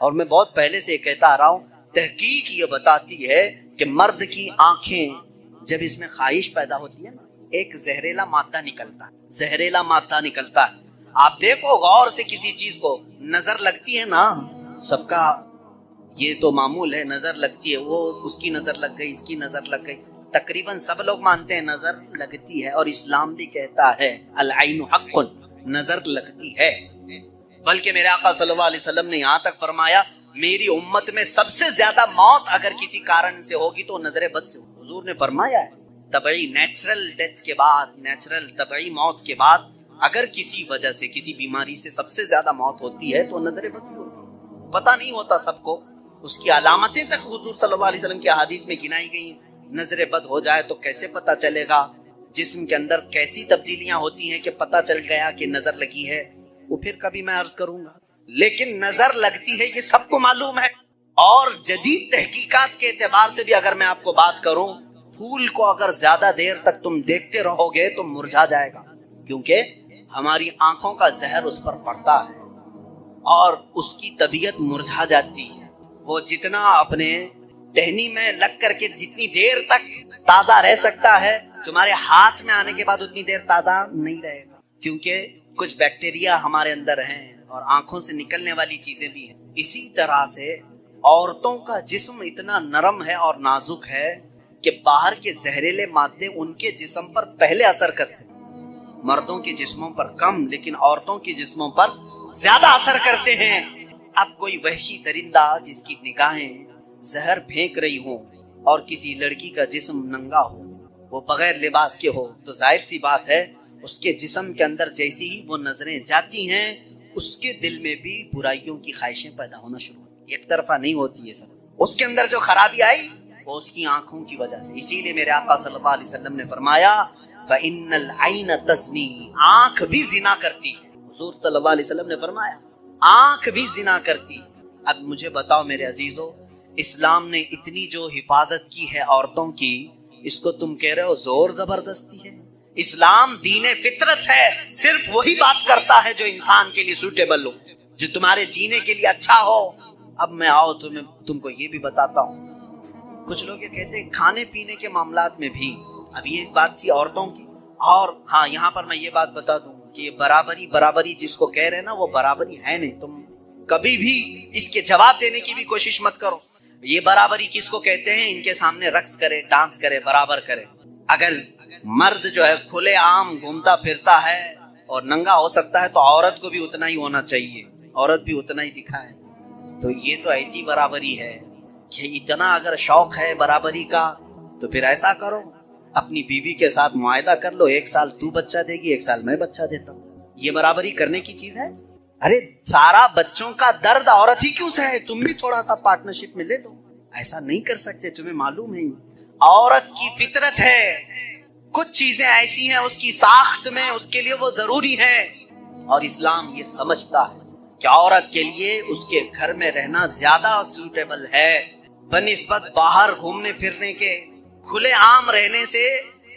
اور میں بہت پہلے سے کہتا آ رہا ہوں، تحقیق یہ بتاتی ہے کہ مرد کی آنکھیں جب اس میں خواہش پیدا ہوتی ہے نا، ایک زہریلا مادہ نکلتا ہے، زہریلا مادہ نکلتا ہے. آپ دیکھو غور سے کسی چیز کو، نظر لگتی ہے نا، سب کا یہ تو معمول ہے، نظر لگتی ہے، وہ اس کی نظر لگ گئی، اس کی نظر لگ گئی، تقریباً سب لوگ مانتے ہیں نظر لگتی ہے، اور اسلام بھی کہتا ہے العین حق، نظر لگتی ہے. بلکہ میرے آقا صلی اللہ علیہ وسلم نے یہاں تک فرمایا، میری امت میں سب سے زیادہ موت اگر کسی کارن سے ہوگی تو نظر بد سے ہوگی. حضور نے فرمایا ہے طبعی نیچرل ڈیتھ کے بعد، نیچرل طبعی موت کے بعد اگر کسی وجہ سے، کسی بیماری سے سب سے زیادہ موت ہوتی ہے تو نظر بد سے ہوتی ہے. پتہ نہیں ہوتا سب کو، اس کی علامتیں تک حضور صلی اللہ علیہ وسلم کی احادیث میں گنائی گئی ہیں. نظر بد ہو جائے تو کیسے پتہ چلے گا؟ جسم کے اندر کیسی تبدیلیاں ہوتی ہیں کہ پتہ چل گیا کہ نظر لگی ہے، وہ پھر کبھی میں عرض کروں گا. لیکن نظر لگتی ہے یہ سب کو معلوم ہے. اور جدید تحقیقات کے اعتبار سے بھی اگر میں آپ کو بات کروں، پھول کو اگر زیادہ دیر تک تم دیکھتے رہو گے تو مرجھا جائے گا، کیونکہ ہماری آنکھوں کا زہر اس پر پڑتا ہے اور اس کی طبیعت مرجھا جاتی ہے. وہ جتنا اپنے ٹہنی میں لگ کر کے جتنی دیر تک تازہ رہ سکتا ہے، تمہارے ہاتھ میں آنے کے بعد اتنی دیر تازہ نہیں رہے گا، کیونکہ کچھ بیکٹیریا ہمارے اندر ہیں اور آنکھوں سے نکلنے والی چیزیں بھی ہیں. اسی طرح سے عورتوں کا جسم اتنا نرم ہے اور نازک ہے کہ باہر کے زہریلے مادے ان کے جسم پر پہلے اثر کرتے ہیں. مردوں کے جسموں پر کم، لیکن عورتوں کے جسموں پر زیادہ اثر کرتے ہیں. اب کوئی وحشی درندہ جس کی نگاہیں زہر پھینک رہی ہوں اور کسی لڑکی کا جسم ننگا ہو، وہ بغیر لباس کے ہو، تو ظاہر سی بات ہے اس کے جسم کے اندر جیسی ہی وہ نظریں جاتی ہیں، اس کے دل میں بھی برائیوں کی خواہشیں پیدا ہونا شروع ہوتی. ایک طرفہ نہیں ہوتی یہ سب، اس کے اندر جو خرابی آئی وہ اس کی آنکھوں کی وجہ سے. اسی لیے میرے آقا صلی اللہ علیہ وسلم نے فرمایا فَإِنَّ الْعَيْنَ تَزْنِي، آنکھ بھی زنا کرتی ہے. حضور صلی اللہ علیہ وسلم نے فرمایا آنکھ بھی زنا کرتی. اب مجھے بتاؤ میرے عزیزو، اسلام نے اتنی جو حفاظت کی ہے عورتوں کی، اس کو تم کہہ رہے ہو زور زبردستی ہے؟ اسلام دین فطرت ہے، صرف وہی بات کرتا ہے جو انسان کے لیے سوٹیبل ہو، جو تمہارے جینے کے لیے اچھا ہو. اب میں آؤ تم کو یہ بھی بتاتا ہوں، کچھ لوگ یہ کہتے ہیں کھانے پینے کے معاملات میں بھی. اب یہ بات تھی عورتوں کی، اور ہاں یہاں پر میں یہ بات بتا دوں کہ یہ برابری جس کو کہہ رہے ہیں نا، وہ برابری ہے نہیں. تم کبھی بھی اس کے جواب دینے کی بھی کوشش مت کرو. یہ برابری کس کو کہتے ہیں؟ ان کے سامنے رقص کرے، ڈانس کرے، برابر کرے. اگر مرد جو ہے کھلے عام گھومتا پھرتا ہے اور ننگا ہو سکتا ہے تو عورت کو بھی اتنا ہی ہونا چاہیے، عورت بھی اتنا ہی دکھائے. تو یہ تو ایسی برابری ہے کہ اتنا اگر شوق ہے برابری کا تو پھر ایسا کرو، اپنی بیوی کے ساتھ معاہدہ کر لو، 1 سال تو بچہ دے گی، 1 سال میں بچہ دیتا ہوں. یہ برابری کرنے کی چیز ہے؟ ارے سارا بچوں کا درد عورت ہی کیوں سے ہے؟ تم بھی تھوڑا سا پارٹنرشپ میں لے لو. ایسا نہیں کر سکتے، تمہیں معلوم ہے عورت کی فطرت ہے، کچھ چیزیں ایسی ہیں اس کی ساخت میں، اس کے لیے وہ ضروری ہے. اور اسلام یہ سمجھتا ہے کہ عورت کے لیے اس کے گھر میں رہنا زیادہ سوٹیبل ہے بنسبت باہر گھومنے پھرنے کے. کھلے عام رہنے سے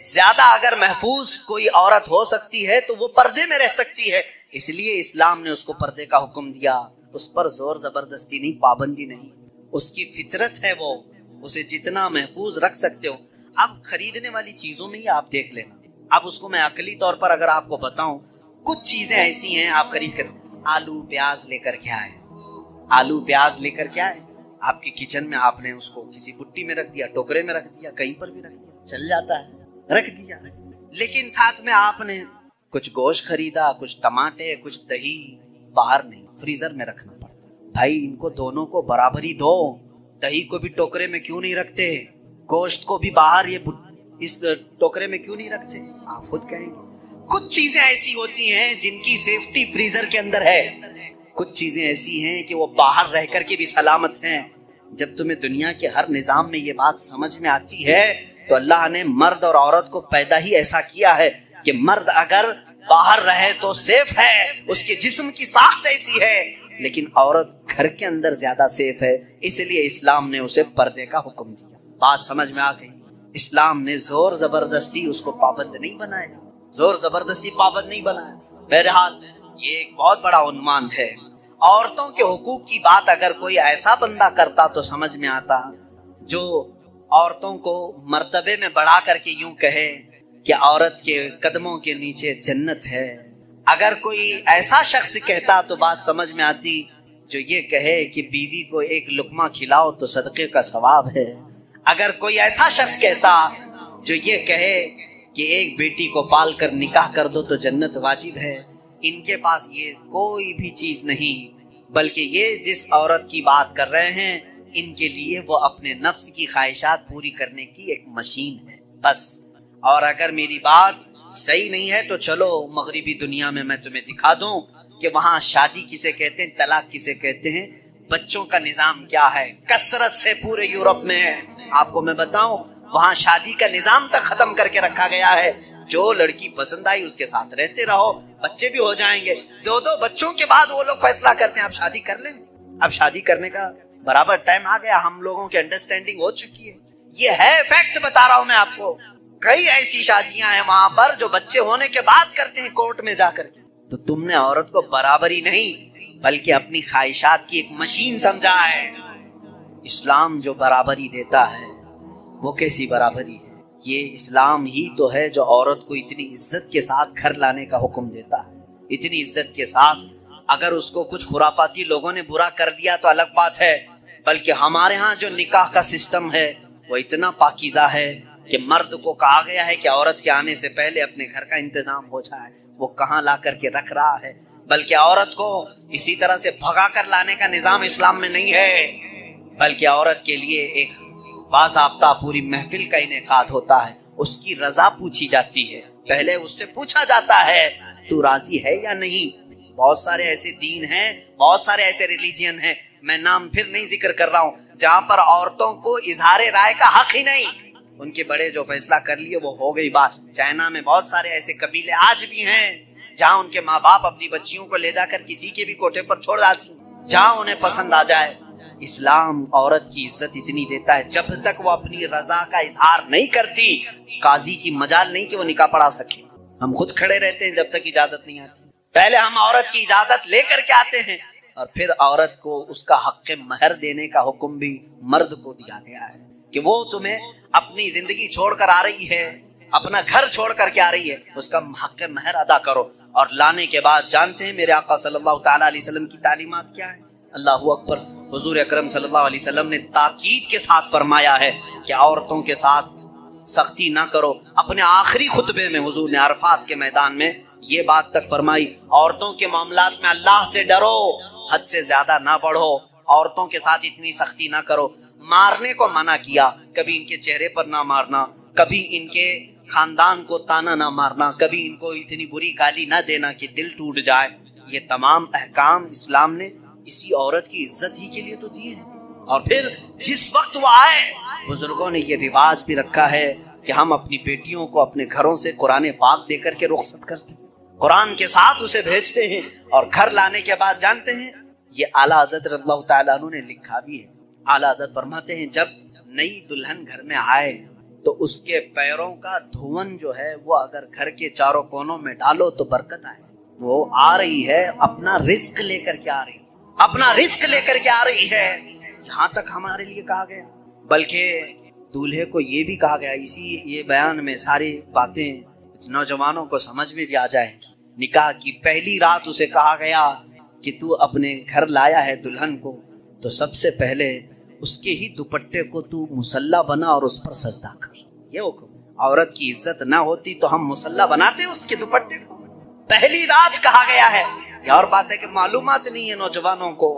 زیادہ اگر محفوظ کوئی عورت ہو سکتی ہے تو وہ پردے میں رہ سکتی ہے. اس لیے اسلام نے اس کو پردے کا حکم دیا. اس پر زور زبردستی نہیں، پابندی نہیں، اس کی فطرت ہے، وہ اسے جتنا محفوظ رکھ سکتے ہو. اب خریدنے والی چیزوں میں ہی آپ دیکھ لینا. اب اس کو میں عقلی طور پر اگر آپ کو بتاؤں، کچھ چیزیں ایسی ہیں آپ خرید کر، آلو پیاز لے کر کے آئے، آلو پیاز لے کر کے آئے آپ کے کچن میں، آپ نے اس کو کسی بٹی میں رکھ دیا، ٹوکرے میں رکھ دیا، کہیں پر بھی رکھ دیا، چل جاتا ہے، رکھ دیا. لیکن ساتھ میں آپ نے کچھ گوشت خریدا، کچھ ٹماٹے، کچھ دہی، باہر نہیں، فریزر میں رکھنا پڑتا. بھائی ان کو دونوں کو برابری دو. دہی کو بھی ٹوکرے میں کیوں نہیں رکھتے؟ گوشت کو بھی باہر یہ اس ٹوکرے میں کیوں نہیں رکھتے؟ آپ خود کہیں گے. کچھ چیزیں ایسی ہوتی ہیں جن کی سیفٹی فریزر کے اندر ہے، کچھ چیزیں ایسی ہیں کہ وہ باہر رہ کر کے بھی سلامت ہیں. جب تمہیں دنیا کے ہر نظام میں یہ بات سمجھ میں آتی ہے تو اللہ نے مرد اور عورت کو پیدا ہی ایسا کیا ہے کہ مرد اگر باہر رہے تو سیف ہے، اس کے جسم کی ساخت ایسی ہے، لیکن عورت گھر کے اندر زیادہ سیف ہے. اس لیے اسلام نے اسے پردے کا حکم دیا. بات سمجھ میں آ گئی؟ اسلام نے زور زبردستی اس کو پابند نہیں بنایا، زور زبردستی پابند نہیں بنایا. بہرحال یہ ایک بہت بڑا عنوان ہے عورتوں کے حقوق کی بات اگر کوئی ایسا بندہ کرتا تو سمجھ میں آتا جو عورتوں کو مرتبے میں بڑھا کر کے یوں کہے کہ عورت کے قدموں کے نیچے جنت ہے. اگر کوئی ایسا شخص کہتا تو بات سمجھ میں آتی جو یہ کہے کہ بیوی کو ایک لقمہ کھلاؤ تو صدقے کا ثواب ہے. اگر کوئی ایسا شخص کہتا جو یہ کہے کہ ایک بیٹی کو پال کر نکاح کر دو تو جنت واجب ہے. ان کے پاس یہ کوئی بھی چیز نہیں، بلکہ یہ جس عورت کی بات کر رہے ہیں ان کے لیے وہ اپنے نفس کی خواہشات پوری کرنے کی ایک مشین ہے بس. اور اگر میری بات صحیح نہیں ہے تو چلو مغربی دنیا میں تمہیں دکھا دوں کہ وہاں شادی کسے کہتے ہیں، طلاق کسے کہتے ہیں، بچوں کا نظام کیا ہے. کثرت سے پورے یورپ میں آپ کو میں بتاؤں وہاں شادی کا نظام تک ختم کر کے رکھا گیا ہے. جو لڑکی پسند آئی اس کے ساتھ رہتے رہو، بچے بھی ہو جائیں گے. 2 بچوں کے بعد وہ لوگ فیصلہ کرتے ہیں اب شادی کر لیں. اب شادی کرنے کا برابر ٹائم آ گیا، ہم لوگوں کی انڈرسٹینڈنگ ہو چکی ہے. یہ ہے فیکٹ بتا رہا ہوں میں آپ کو. کئی ایسی شادیاں ہیں وہاں پر جو بچے ہونے کے بعد کرتے ہیں کورٹ میں جا کر کے. تو تم نے عورت کو برابری نہیں بلکہ اپنی خواہشات کی ایک مشین سمجھا ہے. اسلام جو برابری دیتا ہے وہ کیسی برابری ہے؟ یہ اسلام ہی تو ہے جو عورت کو اتنی عزت کے ساتھ گھر لانے کا حکم دیتا ہے. اتنی عزت کے ساتھ. اگر اس کو کچھ خرافاتی لوگوں نے برا کر دیا تو الگ بات ہے، بلکہ ہمارے ہاں جو نکاح کا سسٹم ہے وہ اتنا پاکیزہ ہے کہ مرد کو کہا گیا ہے کہ عورت کے آنے سے پہلے اپنے گھر کا انتظام ہو جائے. وہ کہاں لا کر کے رکھ رہا ہے، بلکہ عورت کو اسی طرح سے بھگا کر لانے کا نظام اسلام میں نہیں ہے، بلکہ عورت کے لیے ایک باضابطہ پوری محفل کا انعقاد ہوتا ہے. اس کی رضا پوچھی جاتی ہے، پہلے اس سے پوچھا جاتا ہے تو راضی ہے یا نہیں. بہت سارے ایسے دین ہیں، بہت سارے ایسے ریلیجین ہیں، میں نام پھر نہیں ذکر کر رہا ہوں، جہاں پر عورتوں کو اظہار رائے کا حق ہی نہیں. ان کے بڑے جو فیصلہ کر لیے وہ ہو گئی بات. چائنا میں بہت سارے ایسے قبیلے آج بھی ہیں جہاں ان کے ماں باپ اپنی بچیوں کو لے جا کر کسی کے بھی کوٹھے پر چھوڑ جاتی جہاں انہیں پسند آ جائے. اسلام عورت کی عزت اتنی دیتا ہے جب تک وہ اپنی رضا کا اظہار نہیں کرتی قاضی کی مجال نہیں کہ وہ نکاح پڑھا سکے. ہم خود کھڑے رہتے ہیں جب تک اجازت نہیں آتی. پہلے ہم عورت کی اجازت لے کر کے آتے ہیں اور پھر عورت کو اس کا حق مہر دینے کا حکم بھی مرد کو دیا گیا ہے کہ وہ تمہیں اپنی زندگی چھوڑ کر آ رہی ہے، اپنا گھر چھوڑ کر کے آ رہی ہے، اس کا حق مہر ادا کرو. اور لانے کے بعد جانتے ہیں میرے آقا صلی اللہ تعالی علیہ وسلم کی تعلیمات کیا ہے؟ اللہ اکبر. حضور اکرم صلی اللہ علیہ وسلم نے تاکید کے ساتھ فرمایا ہے کہ عورتوں کے ساتھ سختی نہ کرو. اپنے آخری خطبے میں حضور نے عرفات کے میدان میں یہ بات تک فرمائی، عورتوں کے معاملات میں اللہ سے ڈرو، حد سے زیادہ نہ بڑھو، عورتوں کے ساتھ اتنی سختی نہ کرو. مارنے کو منع کیا، کبھی ان کے چہرے پر نہ مارنا، کبھی ان کے خاندان کو تانا نہ مارنا، کبھی ان کو اتنی بری گالی نہ دینا کہ دل ٹوٹ جائے. یہ تمام احکام اسلام نے اسی عورت کی عزت ہی کے لیے تو دیے ہیں. اور پھر جس وقت وہ آئے بزرگوں نے یہ رواج بھی رکھا ہے کہ ہم اپنی بیٹیوں کو اپنے گھروں سے قرآن پاک دے کر کے رخصت کرتے ہیں، قرآن کے ساتھ اسے بھیجتے ہیں. اور گھر لانے کے بعد جانتے ہیں یہ اعلیٰ حضرت رضی اللہ تعالیٰ عنہ نے لکھا بھی ہے. اعلیٰ حضرت فرماتے ہیں جب نئی دلہن گھر میں آئے تو اس کے پیروں کا دھون جو ہے وہ اگر گھر کے چاروں کونوں میں ڈالو تو برکت آئے. وہ آ رہی ہے اپنا رزق لے کر کے آ رہی ہے، اپنا رزق لے کر کے آ رہی ہے. یہاں تک ہمارے لیے کہا گیا، بلکہ دولہے کو یہ بھی کہا گیا، اسی یہ بیان میں ساری باتیں نوجوانوں کو سمجھ میں بھی آ جائیں. نکاح کی پہلی رات اسے کہا گیا کہ تو اپنے گھر لایا ہے دلہن کو تو سب سے پہلے اس کے ہی دوپٹے کو تو مصلی بنا اور اس پر سجدہ کر. یہ حکم. عورت کی عزت نہ ہوتی تو ہم مصلی بناتے اس کے دوپٹے کو. پہلی رات کہا گیا ہے. یہ اور بات ہے کہ معلومات نہیں ہے نوجوانوں کو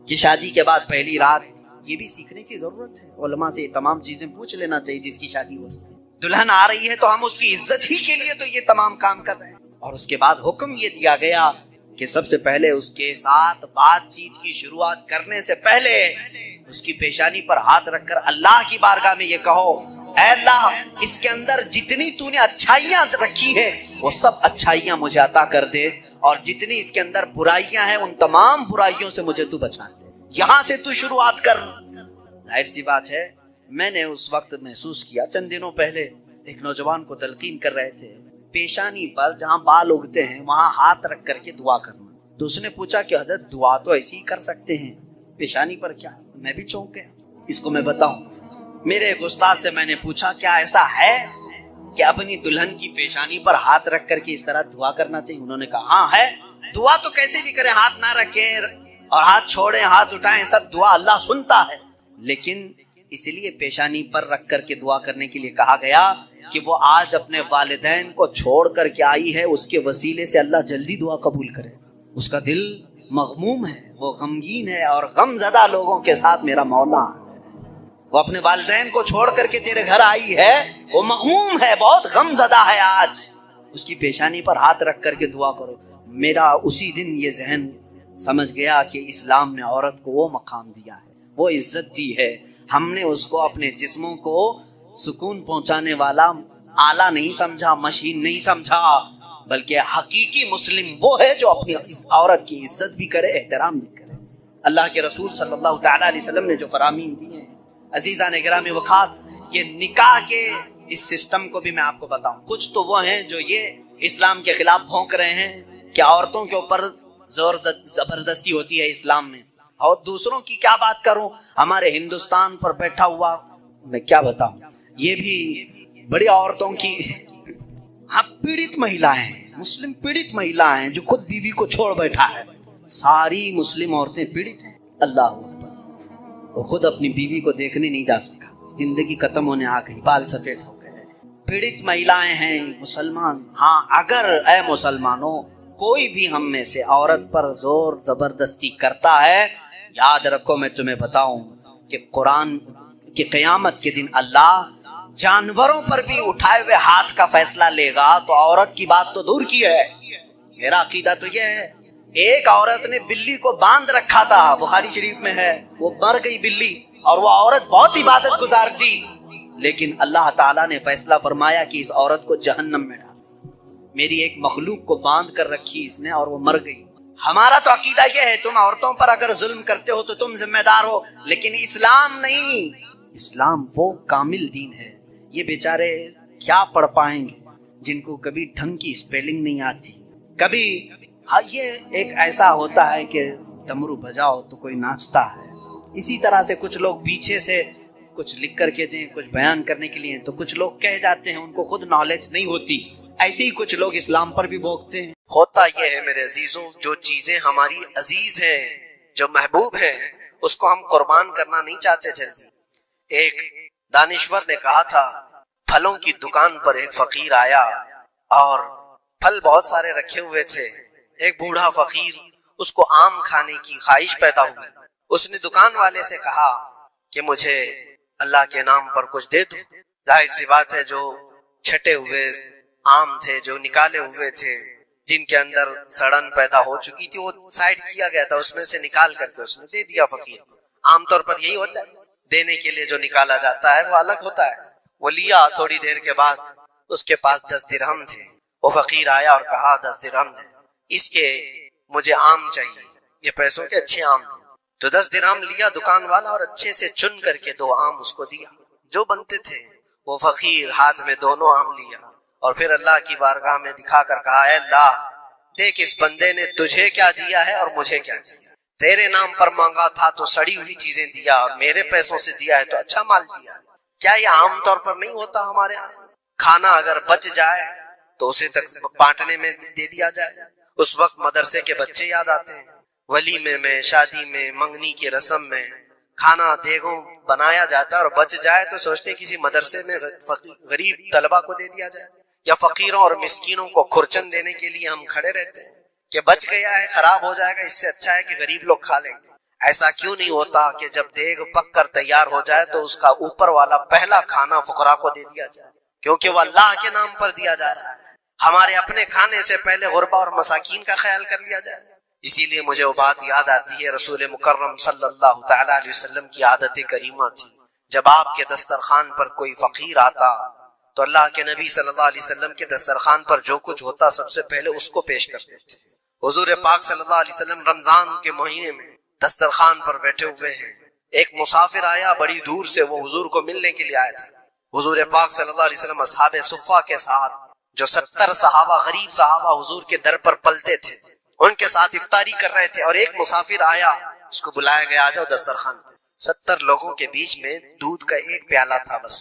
کہ شادی کے بعد پہلی رات، یہ بھی سیکھنے کی ضرورت ہے. علماء سے یہ تمام چیزیں پوچھ لینا چاہیے. جس کی شادی ہو رہی ہے، دلہن آ رہی ہے تو ہم اس کی عزت ہی کے لیے تو یہ تمام کام کر رہے ہیں. اور اس کے بعد حکم یہ دیا گیا کہ سب سے پہلے اس کے ساتھ بات چیت کی شروعات کرنے سے پہلے اس کی پیشانی پر ہاتھ رکھ کر اللہ کی بارگاہ میں یہ کہو، اے اللہ اس کے اندر جتنی تو نے اچھائیاں رکھی ہیں وہ سب اچھائیاں مجھے عطا کر دے، اور جتنی اس کے اندر برائیاں ہیں ان تمام برائیوں سے مجھے تو بچا دے. یہاں سے تو شروعات کر. ظاہر سی بات ہے میں نے اس وقت محسوس کیا، چند دنوں پہلے ایک نوجوان کو تلقین کر رہے تھے، پیشانی پر جہاں بال اگتے ہیں وہاں ہاتھ رکھ کر کے دعا کرنا. تو اس نے پوچھا کہ حضرت دعا تو ایسی ہی کر سکتے ہیں، پیشانی پر کیا؟ میں بھی چونک گیا۔ اس کو میں بتاؤں، میرے ایک استاد سے میں نے پوچھا کیا ایسا ہے کہ اپنی دلہن کی پیشانی پر ہاتھ رکھ کر کے اس طرح دعا کرنا چاہیے؟ انہوں نے کہا ہاں ہے، دعا تو کیسے بھی کریں، ہاتھ نہ رکھیں اور ہاتھ چھوڑیں، ہاتھ اٹھائیں، سب دعا اللہ سنتا ہے، لیکن اس لیے پیشانی پر رکھ کر کے دعا کرنے کے لیے کہا گیا کہ وہ آج اپنے والدین کو چھوڑ کر کے آئی ہے، اس کے وسیلے سے اللہ جلدی دعا قبول کرے۔ اس کا دل مغموم ہے، وہ غمگین ہے، اور غم زدہ لوگوں کے ساتھ میرا مولا ہے۔ وہ اپنے والدین کو چھوڑ کر کے تیرے گھر آئی ہے، وہ مغموم ہے، بہت غم زدہ ہے، آج اس کی پیشانی پر ہاتھ رکھ کر کے دعا کرو۔ میرا اسی دن یہ ذہن سمجھ گیا کہ اسلام نے عورت کو وہ مقام دیا ہے، وہ عزت دی ہے۔ ہم نے اس کو اپنے جسموں کو سکون پہنچانے والا آلہ نہیں سمجھا، مشین نہیں سمجھا، بلکہ حقیقی مسلم وہ ہے جو اپنی عورت کی عزت بھی کرے، احترام بھی کرے۔ اللہ کے رسول صلی اللہ تعالی علیہ وسلم نے جو فرامین دیے ہیں، عزیزان گرامی وقار، کہ نکاح کے اس سسٹم کو بھی میں آپ کو بتاؤں، کچھ تو وہ ہیں جو یہ اسلام کے خلاف بھونک رہے ہیں کہ عورتوں کے اوپر زور زبردستی ہوتی ہے اسلام میں، اور دوسروں کی کیا بات کروں، ہمارے ہندوستان پر بیٹھا ہوا میں کیا بتاؤں، یہ بھی بڑی عورتوں کی ہاں پیڑت مہیلا ہیں، مسلم پیڑت مہیلا ہیں، جو خود بیوی کو چھوڑ بیٹھا ہے۔ ساری مسلم عورتیں پیڑت ہیں، اللہ اکبر، وہ خود اپنی بیوی کو دیکھنے نہیں جا سکا، زندگی ختم ہونے آ گئی، بال سفید ہو گئے، پیڑت مہیلائیں ہیں مسلمان۔ ہاں اگر اے مسلمانوں کوئی بھی ہم میں سے عورت پر زور زبردستی کرتا ہے، یاد رکھو میں تمہیں بتاؤں کہ قرآن کی قیامت کے دن اللہ جانوروں پر بھی اٹھائے ہوئے ہاتھ کا فیصلہ لے گا، تو عورت کی بات تو دور کی ہے۔ میرا عقیدہ تو یہ ہے، ایک عورت نے بلی کو باندھ رکھا تھا، بخاری شریف میں ہے، وہ مر گئی بلی، اور وہ عورت بہت عبادت گزار تھی، لیکن اللہ تعالیٰ نے فیصلہ فرمایا کہ اس عورت کو جہنم میں ڈال۔ میری ایک مخلوق کو باندھ کر رکھی اس نے اور وہ مر گئی۔ ہمارا تو عقیدہ یہ ہے، تم عورتوں پر اگر ظلم کرتے ہو تو تم ذمہ دار ہو، لیکن اسلام نہیں۔ اسلام وہ کامل دین ہے۔ یہ بیچارے کیا پڑھ پائیں گے جن کو کبھی ڈھنگ کی اسپیلنگ نہیں آتی، کبھی ہاں یہ ایک ایسا ہوتا ہے کہ ڈمرو بجاؤ تو کوئی ناچتا ہے، اسی طرح سے کچھ لوگ پیچھے سے کچھ لکھ کر کے دیں، کچھ بیان کرنے کے لیے، تو کچھ لوگ کہہ جاتے ہیں، ان کو خود نالج نہیں ہوتی، ایسے ہی کچھ لوگ اسلام پر بھی بھونکتے ہیں۔ ہوتا یہ ہے میرے عزیزوں، جو چیزیں ہماری عزیز ہیں، جو محبوب ہیں، اس کو ہم قربان کرنا نہیں چاہتے جلدی۔ ایک دانشور نے کہا تھا، پھلوں کی دکان پر ایک فقیر آیا اور پھل بہت سارے رکھے ہوئے تھے۔ ایک بوڑھا فقیر، اس کو آم کھانے کی خواہش پیدا ہوئی۔ اس نے دکان والے سے کہا کہ مجھے اللہ کے نام پر کچھ دے دو۔ ظاہر سی بات ہے، جو چھٹے ہوئے آم تھے، جو نکالے ہوئے تھے، جن کے اندر سڑن پیدا ہو چکی تھی، وہ سائڈ کیا گیا تھا، اس میں سے نکال کر کے اس نے دے دیا فقیر کو۔ عام طور پر یہی ہوتا ہے، دینے کے لیے جو نکالا جاتا ہے وہ الگ ہوتا ہے۔ وہ لیا، تھوڑی دیر کے بعد اس کے پاس 10 درہم تھے۔ وہ فقیر آیا اور کہا 10 درہم ہے، اس کے مجھے آم چاہیے، یہ پیسوں کے اچھے آم تھے۔ تو 10 درہم لیا دکان والا اور اچھے سے چن کر کے 2 آم اس کو دیا جو بنتے تھے۔ وہ فقیر ہاتھ میں دونوں آم لیا اور پھر اللہ کی بارگاہ میں دکھا کر کہا، اے اللہ، دیکھ اس بندے نے تجھے کیا دیا ہے اور مجھے کیا دیا۔ تیرے نام پر مانگا تھا تو سڑی ہوئی چیزیں دیا، اور میرے پیسوں سے دیا ہے تو اچھا مال دیا۔ کیا یہ عام طور پر نہیں ہوتا ہمارے یہاں؟ کھانا اگر بچ جائے تو اسے تک بانٹنے میں دے دیا جائے۔ اس وقت مدرسے کے بچے یاد آتے ہیں، ولیمے میں، شادی میں، منگنی کی رسم میں کھانا دیگوں بنایا جاتا ہے اور بچ جائے تو سوچتے کسی مدرسے میں غریب طلبہ کو دے دیا جائے، یا فقیروں اور مسکینوں کو کھرچن دینے کے لیے ہم کھڑے رہتے ہیں کہ بچ گیا ہے، خراب ہو جائے گا، اس سے اچھا ہے کہ غریب لوگ کھا لیں گے۔ ایسا کیوں نہیں ہوتا کہ جب دیگ پک کر تیار ہو جائے تو اس کا اوپر والا پہلا کھانا فقراء کو دے دیا جائے، کیونکہ وہ اللہ کے نام پر دیا جا رہا ہے۔ ہمارے اپنے کھانے سے پہلے غربا اور مساکین کا خیال کر لیا جائے۔ اسی لیے مجھے وہ بات یاد آتی ہے، رسول مکرم صلی اللہ تعالی علیہ وسلم کی عادت کریمہ تھی، جب آپ کے دسترخوان پر کوئی فقیر آتا تو اللہ کے نبی صلی اللہ علیہ وسلم کے دسترخوان پر جو کچھ ہوتا سب سے پہلے اس کو پیش کر دیتے۔ حضور پاک صلی اللہ علیہ وسلم رمضان کے مہینے میں دسترخوان پر بیٹھے ہوئے ہیں، ایک مسافر آیا بڑی دور سے، وہ حضور کو ملنے کے لیے آیا تھا۔ حضور پاک صلی اللہ علیہ وسلم اصحاب صفہ کے ساتھ، جو 70 صحابہ غریب صحابہ حضور کے در پر پلتے تھے، ان کے ساتھ افطاری کر رہے تھے، اور ایک مسافر آیا، اس کو بلایا گیا، آ جاؤ دسترخوان پہ۔ 70 لوگوں کے بیچ میں دودھ کا ایک پیالہ تھا بس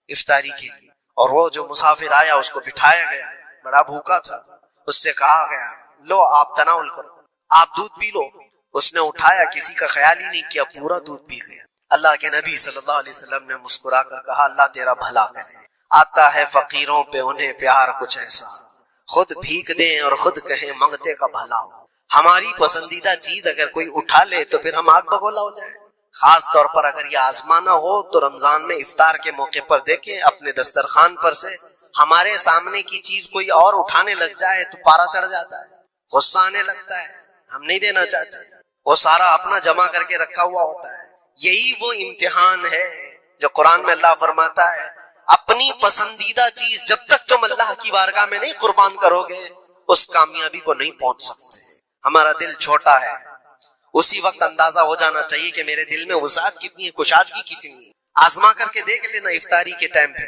افطاری کے لیے، اور وہ جو مسافر آیا اس کو بٹھایا گیا، بڑا بھوکا تھا، اس سے کہا گیا لو آپ تناول کرو، آپ دودھ پی لو۔ اس نے اٹھایا، کسی کا خیال ہی نہیں کیا، پورا دودھ پی گیا۔ اللہ کے نبی صلی اللہ علیہ وسلم نے مسکرا کر کہا اللہ تیرا بھلا کرے، آتا ہے فقیروں پہ انہیں پیار کچھ ایسا، خود بھیک دیں اور خود کہیں منگتے کا بھلا ہو۔ ہماری پسندیدہ چیز اگر کوئی اٹھا لے تو پھر ہم آگ بگولا ہو جائیں۔ خاص طور پر اگر یہ آزمانا ہو تو رمضان میں افطار کے موقع پر دیکھیں اپنے دسترخوان پر سے ہمارے سامنے کی چیز کوئی اور اٹھانے لگ جائے تو پارا چڑھ جاتا ہے، غصہ آنے لگتا ہے، ہم نہیں دینا چاہتے، وہ سارا اپنا جمع کر کے رکھا ہوا ہوتا ہے۔ یہی وہ امتحان ہے جو قرآن میں اللہ فرماتا ہے اپنی پسندیدہ چیز جب تک تم اللہ کی بارگاہ میں نہیں قربان کرو گے اس کامیابی کو نہیں پہنچ سکتے۔ ہمارا دل چھوٹا ہے، اسی وقت اندازہ ہو جانا چاہیے کہ میرے دل میں وسعت کتنی ہے، کشادگی کتنی ہے۔ آزما کر کے دیکھ لینا افطاری کے ٹائم پہ